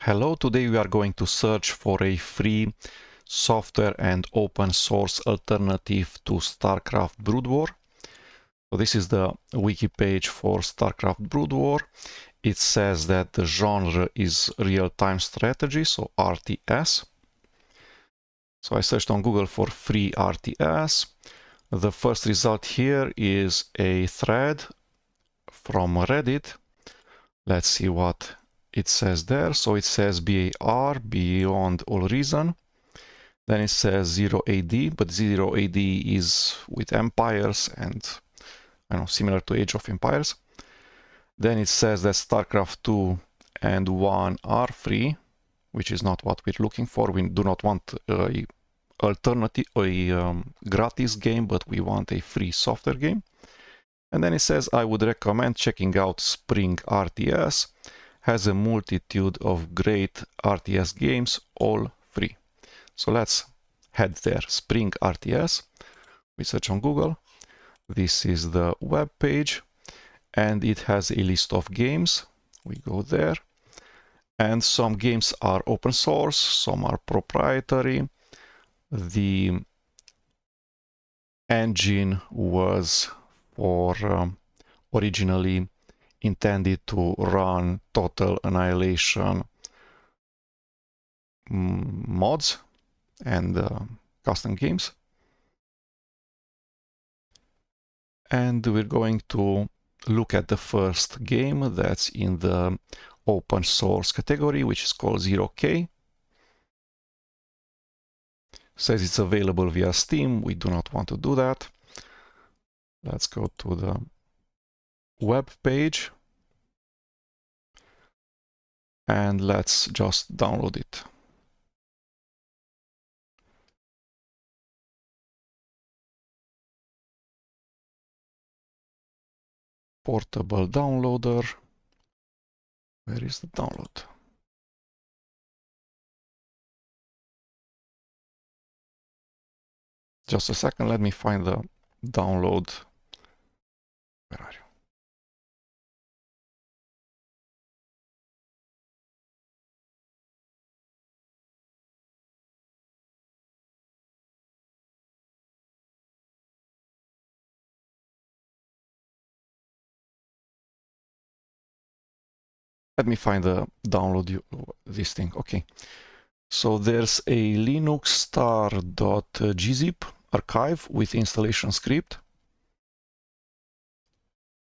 Hello, today we are going to search for a free software and open source alternative to StarCraft Brood War. So this is the wiki page for StarCraft Brood War. It says that the genre is real-time strategy, so RTS. So I searched on Google for free RTS. The first result here is a thread from Reddit. Let's see what it says there. So it says BAR, beyond all reason. Then it says 0 AD, but 0 AD is with empires and similar to Age of Empires. Then it says that StarCraft 2 and 1 are free, which is not what we're looking for. We do not want a alternative, gratis game, but we want a free software game. And then it says, I would recommend checking out Spring RTS, has a multitude of great RTS games, all free. So let's head there. Spring RTS. We search on Google. This is the web page, and it has a list of games. We go there, and some games are open source, some are proprietary. The engine was originally intended to run Total Annihilation mods and custom games. And we're going to look at the first game that's in the open source category, which is called 0K. Says it's available via Steam. We do not want to do that. Let's go to the web page and let's just download it. Portable downloader. Where is the download? Just a second, let me find the download. Where are you? Let me find the download this thing. Okay. So there's a Linux star.gzip archive with installation script.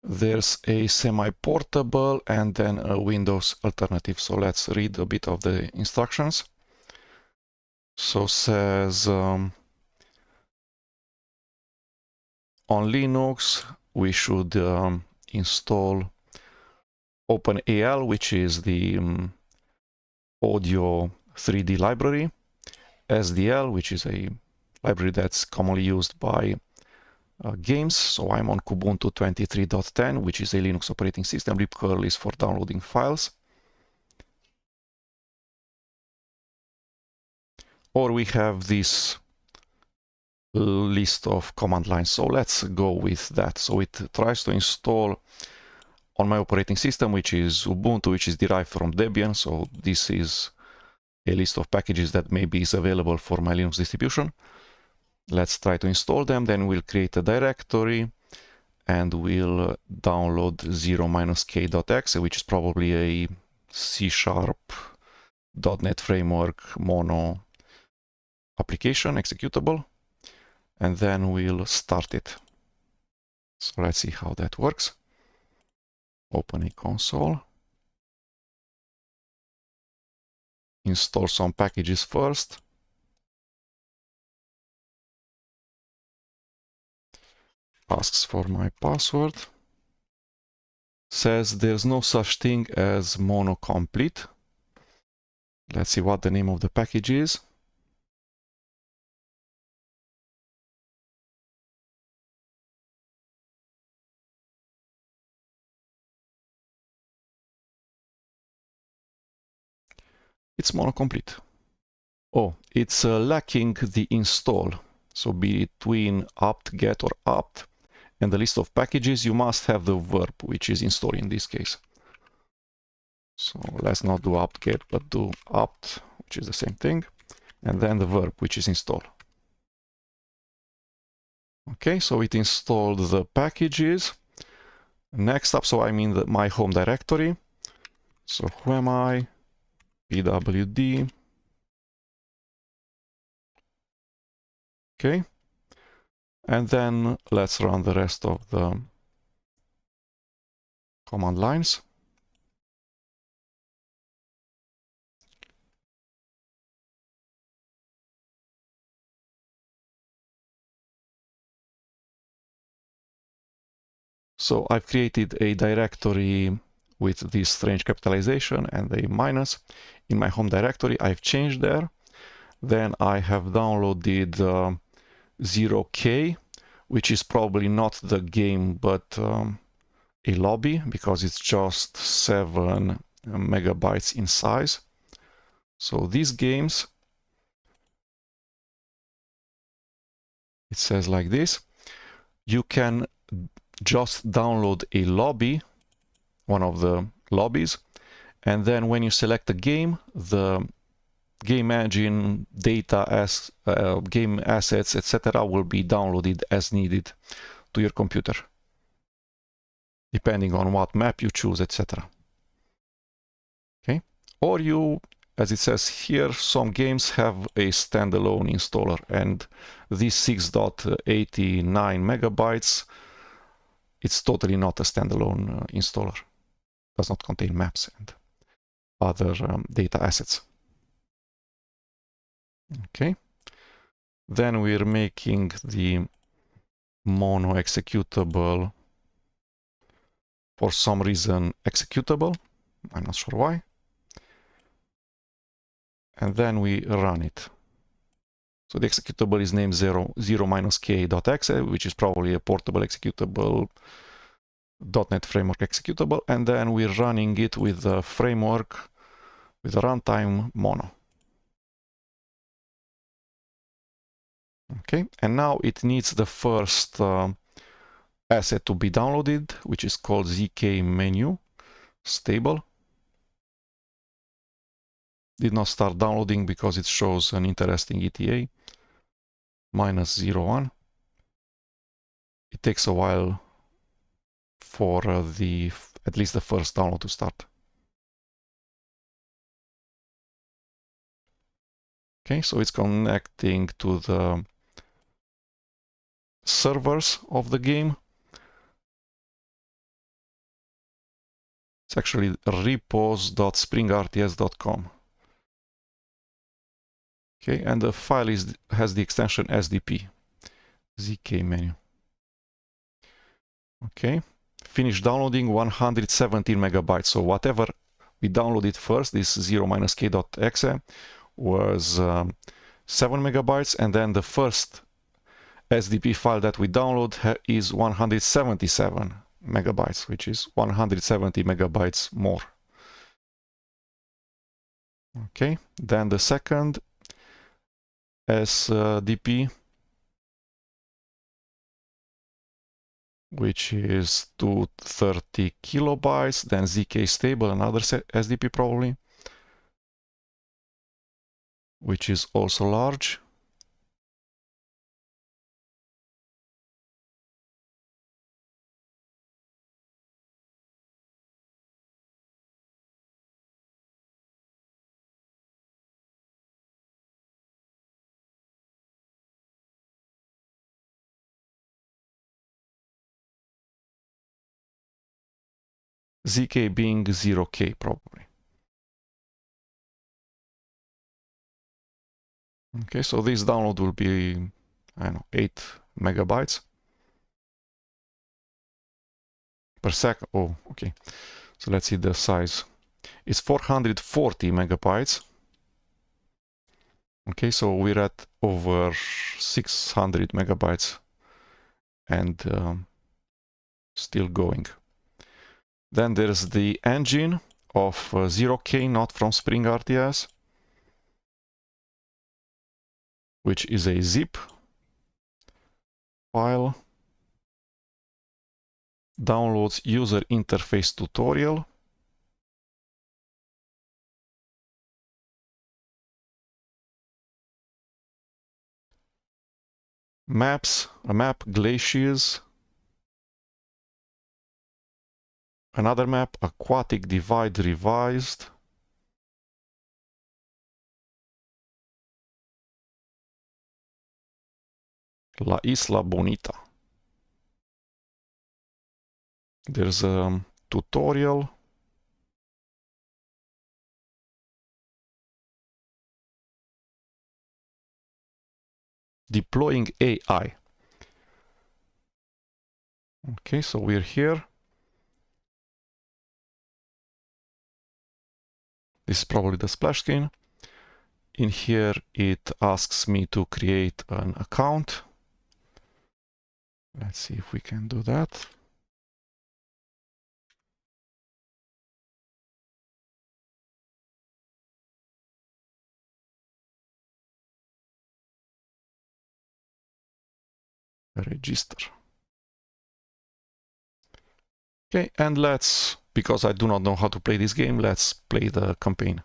There's a semi-portable and then a Windows alternative. So let's read a bit of the instructions. So says on Linux we should install OpenAL, which is the audio 3D library, SDL, which is a library that's commonly used by games. So I'm on Kubuntu 23.10, which is a Linux operating system. libcurl is for downloading files. Or we have this list of command lines. So let's go with that. So it tries to install on my operating system, which is Ubuntu, which is derived from Debian. So this is a list of packages that maybe is available for my Linux distribution. Let's try to install them. Then we'll create a directory and we'll download 0-k.exe, which is probably a C# .NET Framework mono application executable. And then we'll start it. So let's see how that works. Open a console. Install some packages first. Asks for my password. Says there's no such thing as monocomplete. Let's see what the name of the package is. It's monocomplete. Oh, it's lacking the install. So between apt get or apt and the list of packages, you must have the verb, which is install in this case. So let's not do apt-get, but do apt, which is the same thing, and then the verb, which is install. Okay, so it installed the packages. Next up, so I'm in my home directory. So who am I? pwd. Okay. And then let's run the rest of the command lines. So I've created a directory with this strange capitalization and a minus. In my home directory, I've changed there. Then I have downloaded 0k, which is probably not the game, but a lobby, because it's just 7 megabytes in size. So these games, it says like this. You can just download a lobby, one of the lobbies, and then when you select a game, the game engine, data, as game assets, etc. will be downloaded as needed to your computer, depending on what map you choose, etc. Okay, or you, as it says here, some games have a standalone installer, and this 6.89 megabytes, it's totally not a standalone installer. Does not contain maps and other data assets. Okay, then we're making the mono executable, for some reason executable, I'm not sure why, and then we run it. So the executable is named 0-k.exe, which is probably a portable executable .NET Framework executable, and then we're running it with the framework with the runtime mono. Okay, and now it needs the first asset to be downloaded, which is called zk menu stable. Did not start downloading because it shows an interesting ETA -01. It takes a while for at least the first download to start. Okay, so it's connecting to the servers of the game. It's actually repos.springrts.com. Okay, and the file has the extension SDP, zk menu. Okay, finish downloading 117 megabytes. So whatever we downloaded first, this 0-k.exe, was 7 megabytes, and then the first SDP file that we download is 177 megabytes, which is 170 megabytes more. Okay, then the second SDP, which is 230 kilobytes, then zk stable, another SDP probably, which is also large. ZK being 0k probably. Okay, so this download will be, I don't know, 8 megabytes per second. Oh, okay. So let's see the size. It's 440 megabytes. Okay, so we're at over 600 megabytes and still going. Then there's the engine of 0k, not from Spring RTS, which is a zip file. Downloads user interface tutorial. Maps, a map, glaciers. Another map, aquatic divide revised. La Isla Bonita. There's a tutorial. Deploying AI. Okay, so we're here. This is probably the splash screen. In here, it asks me to create an account. Let's see if we can do that. Register. Okay, and let's, because I do not know how to play this game, let's play the campaign.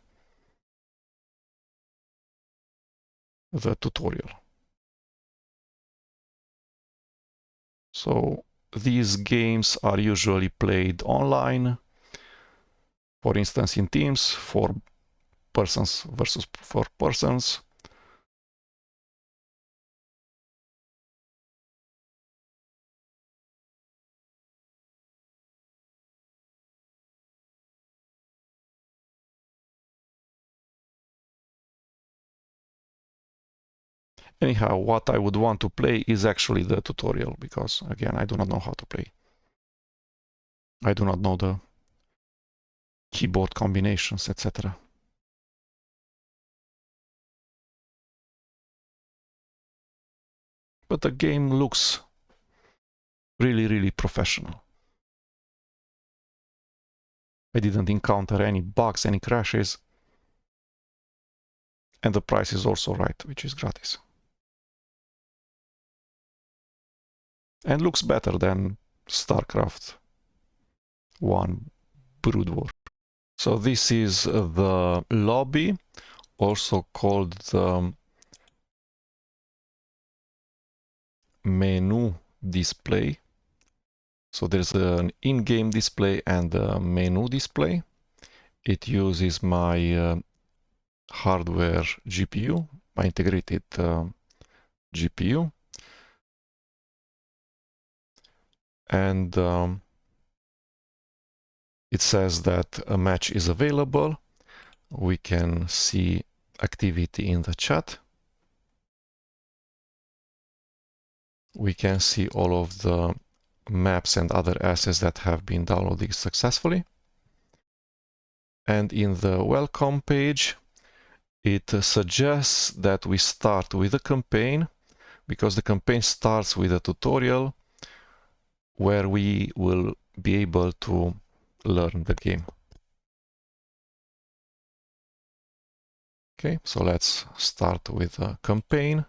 The tutorial. So these games are usually played online, for instance in teams, for persons versus for persons. Anyhow, what I would want to play is actually the tutorial, because again, I do not know how to play. I do not know the keyboard combinations, etc. But the game looks really, really professional. I didn't encounter any bugs, any crashes. And the price is also right, which is gratis. And looks better than StarCraft 1 Brood War. So this is the lobby, also called the menu display. So there's an in-game display and a menu display. It uses my hardware GPU, my integrated GPU. And it says that a match is available. We can see activity in the chat. We can see all of the maps and other assets that have been downloaded successfully. And in the welcome page, it suggests that we start with a campaign, because the campaign starts with a tutorial where we will be able to learn the game. Okay, so let's start with a campaign.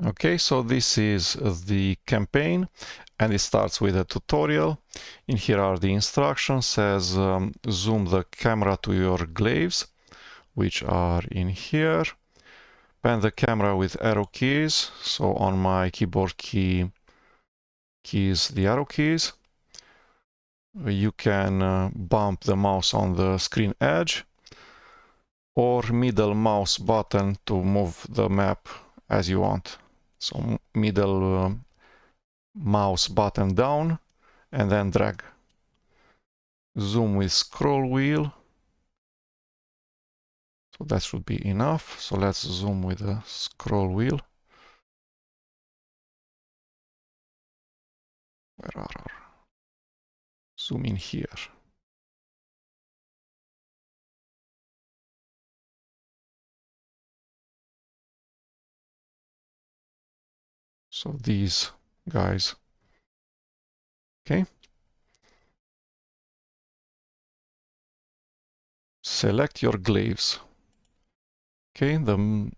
Okay, so this is the campaign, and it starts with a tutorial. In here are the instructions. Says zoom the camera to your glaives, which are in here. Pan the camera with arrow keys. So on my keyboard keys, the arrow keys. You can bump the mouse on the screen edge, or middle mouse button to move the map as you want. So middle mouse button down and then drag. Zoom with scroll wheel. So that should be enough. So let's zoom with the scroll wheel. Where are our? Zoom in here. So these guys. Okay. Select your glaives. Okay, the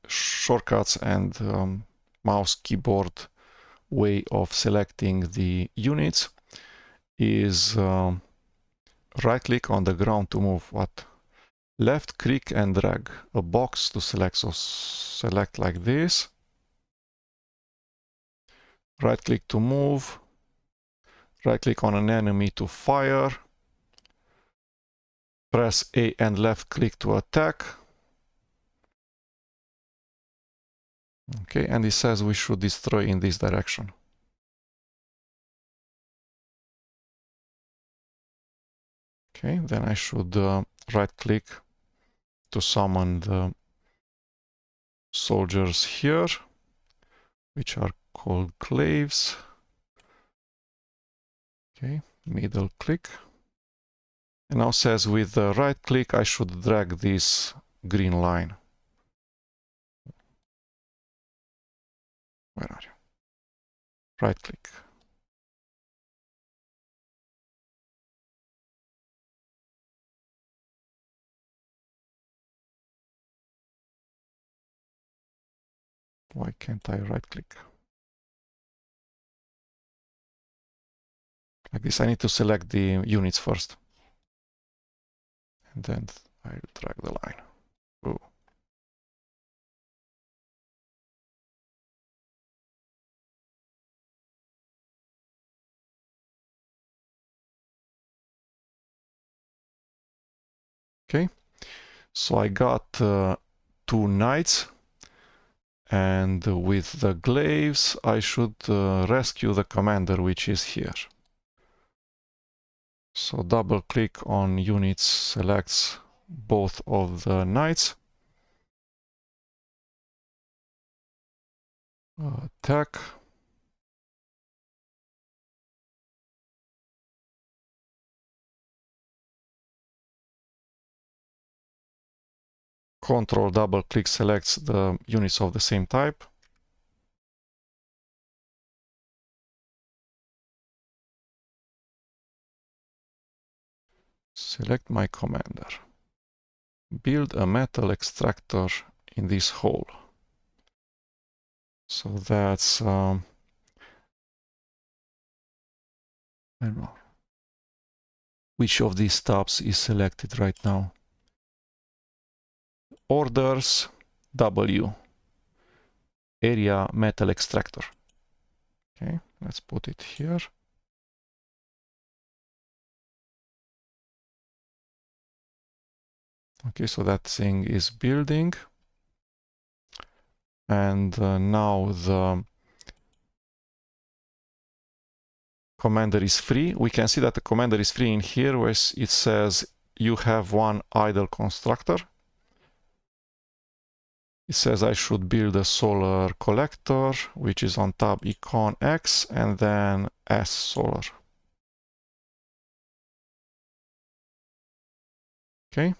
shortcuts and mouse keyboard way of selecting the units is right click on the ground to move. What? Left click and drag a box to select. So select like this. Right click to move. Right click on an enemy to fire. Press A and left click to attack. Okay, and it says we should destroy in this direction. Okay, then I should right click to summon the soldiers here, which are called glaives. Okay, middle click. And now says with the right click I should drag this green line. Where are you? Right click. Why can't I right click? Like this, I need to select the units first. And then I'll drag the line. Oh. Okay, so I got 2 knights, and with the glaives I should rescue the commander, which is here. So double click on units, selects both of the knights. Attack. Control double click selects the units of the same type. Select my commander. Build a metal extractor in this hole. So that's I don't know which of these tabs is selected right now. Orders, W, area metal extractor. Okay, let's put it here. Okay, so that thing is building. And now the commander is free. We can see that the commander is free in here, where it says you have 1 idle constructor. It says I should build a solar collector, which is on tab icon X, and then S solar. Okay.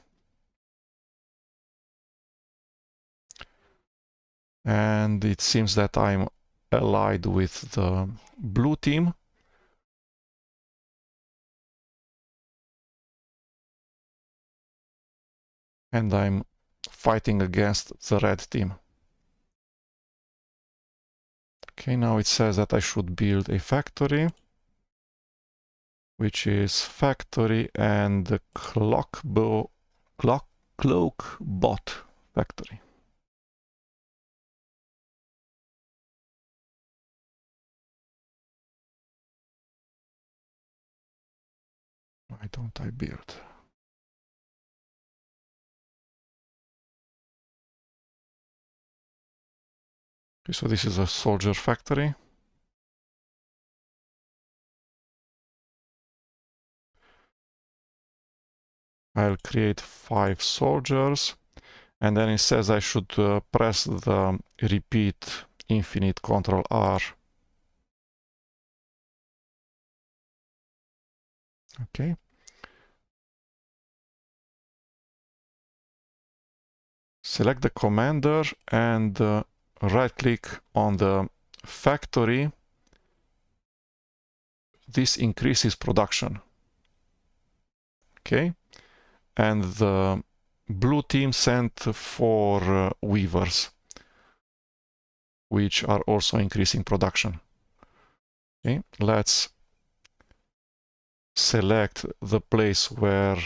And it seems that I'm allied with the blue team. And I'm fighting against the red team. Okay, now it says that I should build a factory, which is factory and the cloakbot factory. Why don't I build? Okay, so this is a soldier factory. I'll create 5 soldiers, and then it says I should press the repeat infinite Control R. Okay. Select the commander and right click on the factory. This increases production. Okay. And the blue team sent 4 weavers, which are also increasing production. Okay, let's select the place where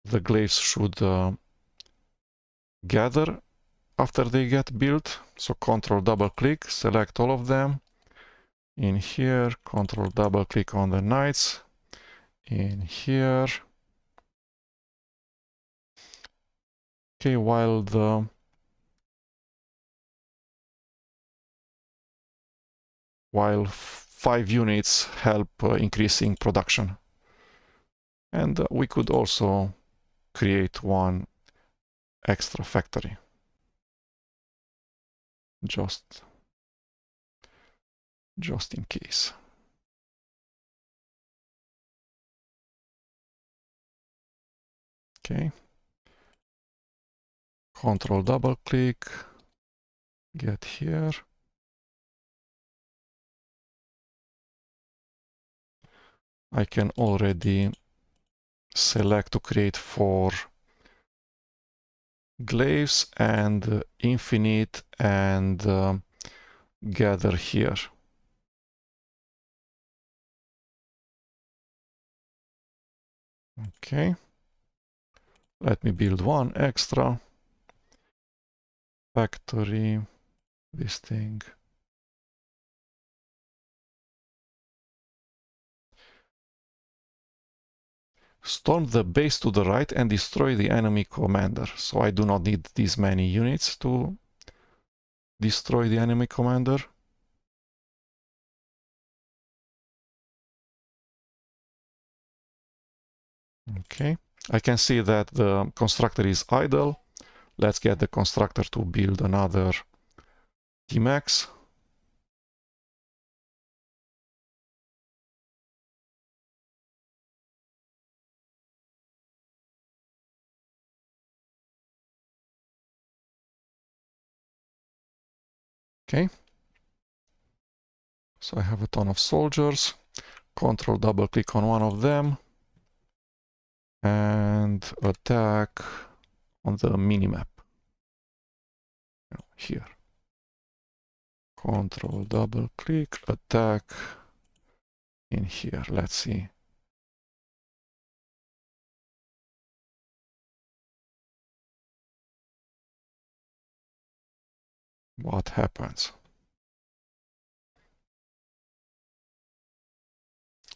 the glaives should gather after they get built. So control double click, select all of them. In here, control double click on the knights. In here. Okay, while 5 units help increasing production. And we could also create one extra factory. Just in case. Okay. Control double click, get here. I can already select to create 4 glaives and infinite and gather here. Okay. Let me build one extra factory. This thing. Storm the base to the right and destroy the enemy commander. So I do not need these many units to destroy the enemy commander. Okay, I can see that the constructor is idle. Let's get the constructor to build another T-Max. Okay, so I have a ton of soldiers. Control double click on one of them and attack on the minimap here. Control double click, attack in here. Let's see. What happens?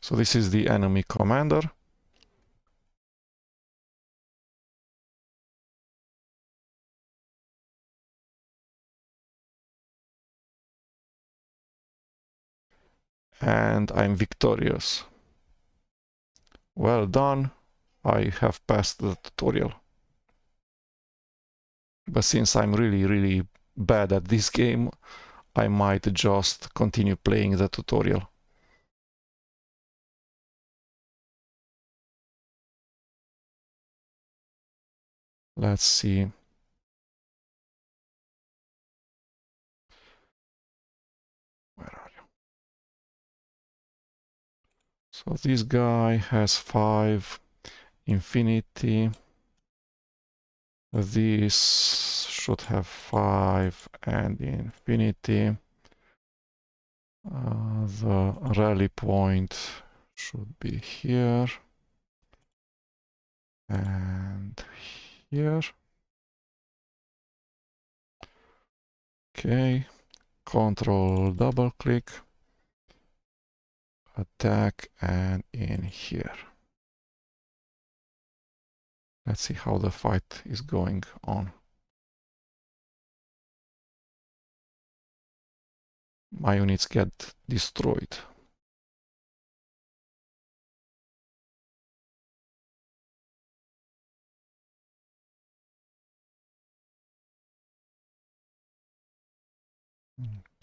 So this is the enemy commander. And I'm victorious. Well done. I have passed the tutorial. But since I'm really bad at this game, I might just continue playing the tutorial. Let's see. Where are you? So this guy has 5 infinity. This should have 5 and infinity. The rally point should be here and here. Okay, control double click, attack, and in here. Let's see how the fight is going on. My units get destroyed.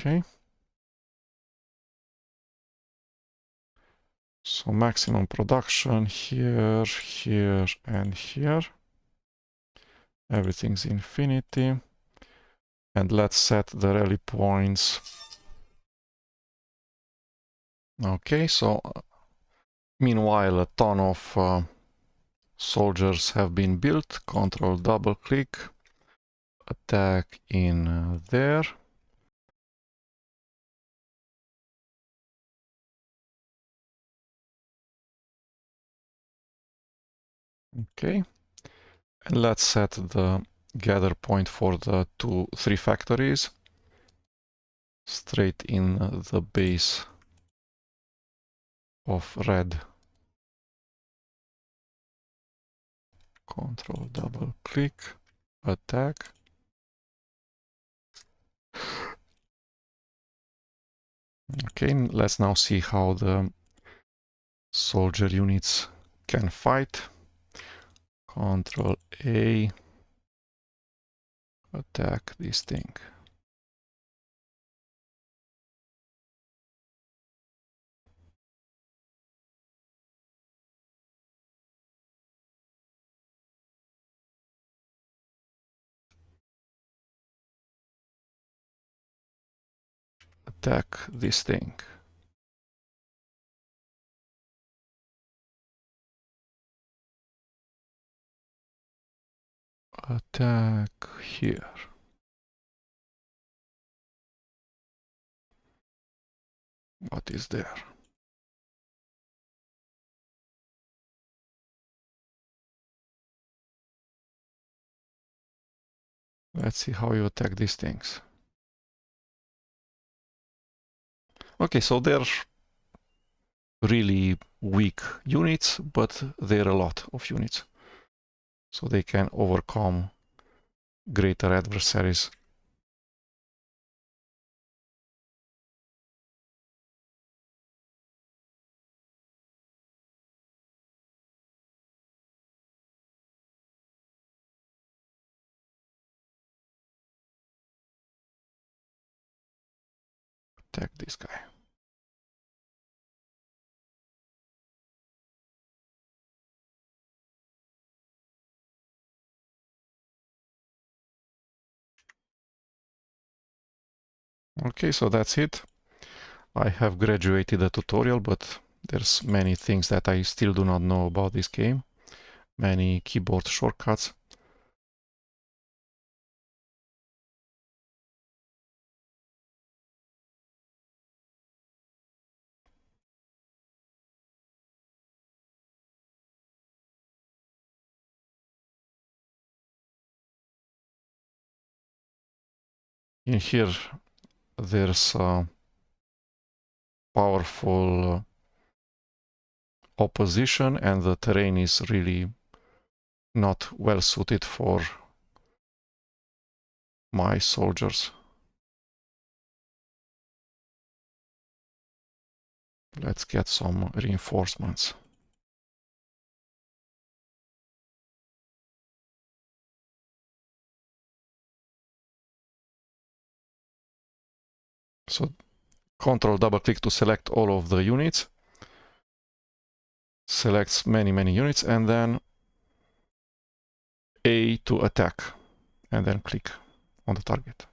Okay. So maximum production here, here, and here. Everything's infinity. And let's set the rally points. Okay, so meanwhile a ton of soldiers have been built. Control double click, attack in there. Okay, and let's set the gather point for the 3 factories straight in the base of red. Control double click, attack. Okay, let's now see how the soldier units can fight. Control A, attack this thing. Attack this thing. Attack here. What is there? Let's see how you attack these things. Okay, so they're really weak units, but they're a lot of units. So they can overcome greater adversaries. Attack this guy. Okay, so that's it. I have graduated the tutorial, but there's many things that I still do not know about this game. Many keyboard shortcuts. In here, there's a powerful opposition, and the terrain is really not well suited for my soldiers. Let's get some reinforcements. So Control double click to select all of the units. Selects many units, and then A to attack, and then click on the target.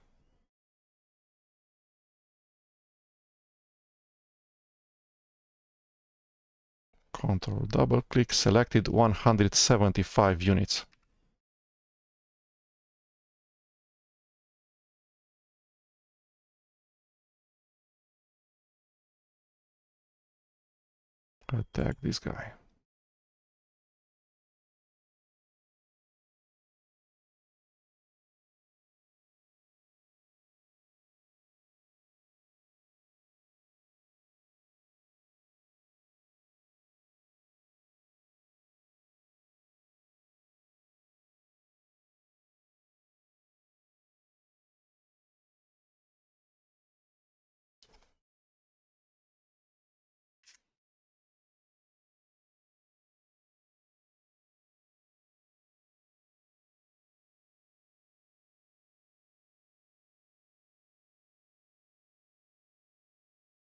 Control double click, selected 175 units. Attack this guy.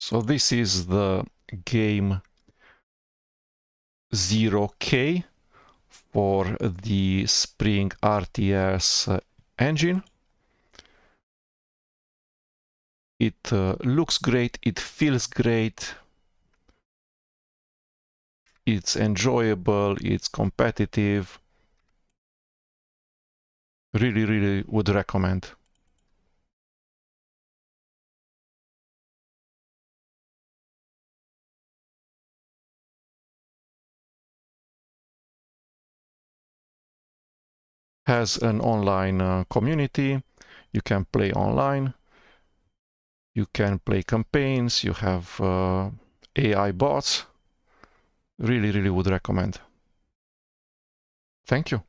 So this is the game 0K for the Spring RTS engine. It looks great, it feels great, it's enjoyable, it's competitive. Really would recommend. Has an online community. You can play online. You can play campaigns. You have AI bots. Really, really would recommend. Thank you.